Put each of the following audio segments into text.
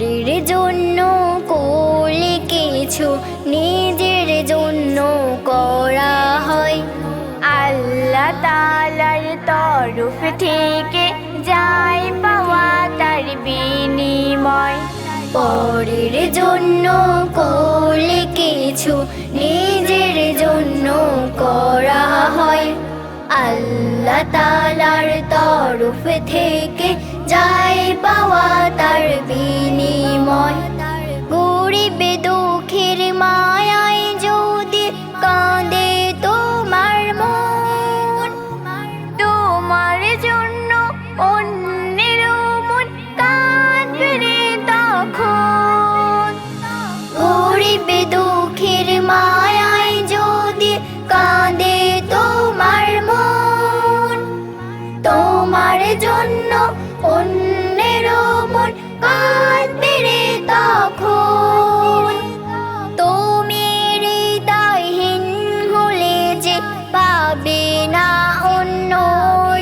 পরের জন্য করলে কিছু নিজের জন্য করা হয়। আল্লাহ তাআলার তরফ থেকে যায় পাওয়া তার বিনিময়। পরের জন্য করলে কিছু নিজের জন্য করা হয়। আল্লাহ তাআলার তরফ থেকে যায় পাওয়া তার বিনিময়। গরিব দুঃখের মায়ায় যদি কাঁদে তোমার মন, তোমার জন্য অন্যের মন কাঁদবে রে তখন। গরিব দুঃখের মায়ায় যদি কাঁদে তোমার মন, তোমার জন্য অন্যের মন কাঁদবে রে তখন। তুমি হৃদয়হীন হলে যে পাবে না অন্য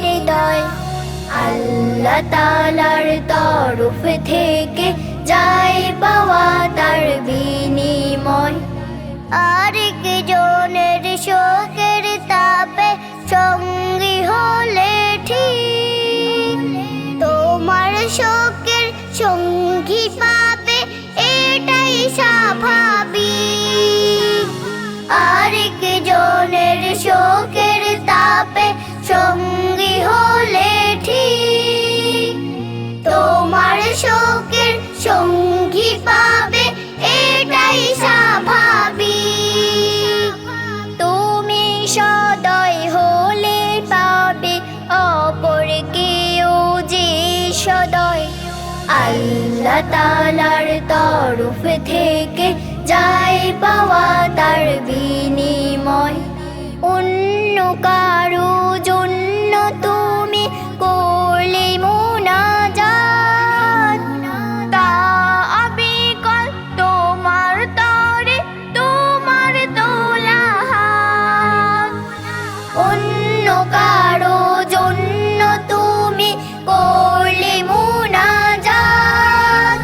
হৃদয়। আল্লাহ তাআলার তরফ থেকে যায় পাওয়া তার বিনিময়। আরেকজনের শোকের তাপে সঙ্গী হলে ঠিক তোমার শোকের সঙ্গী পাবে, এটাই স্বাভাবিক। আরেকজনের শোকের তাপে সঙ্গী হলে ঠিক তোমার শোকের সঙ্গী পাবে, এটাই স্বাভাবিক। তুমি সদয় হলে পাবে অপর কেউ যে সদয়। আল্লাহ তাআলার তরফ থেকে যায় পাওয়া তার বিনিময়। অন্য কারো জন্য তুমি করলে মুনাজাত, তা অবিকল তোমার তরে তোমার তোলা হাত। অন্য কারো জন্য তুমি করলে মুনাজাত,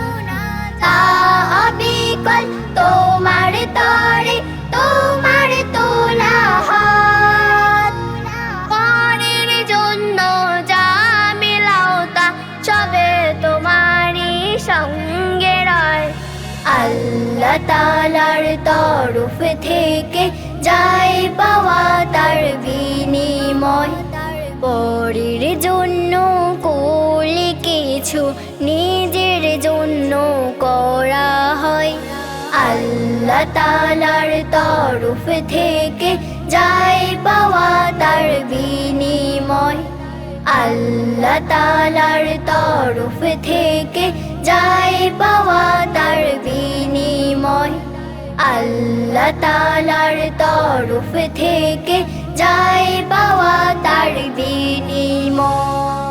তা অবিকল তোমার তরে তোমার তোলা হাত। পরের জন্য যা মিলাও তা সবে তোমারই সঙ্গে রয়। আল্লাহ তাআলার তরফ থেকে যায় পাওয়া তার বিনিময়। পরের জন্য করলে কিছু নিজের জন্য করা হয়। আল্লাহ তাআলার তরফ থেকে যায় পাওয়া তার বিনিময়। আল্লাহ তাআলার তরফ থেকে যায় পাওয়া তার বিনিময়। আল্লাহ তাআলার তরফ থেকে যায় পাওয়া তার বিনিময়।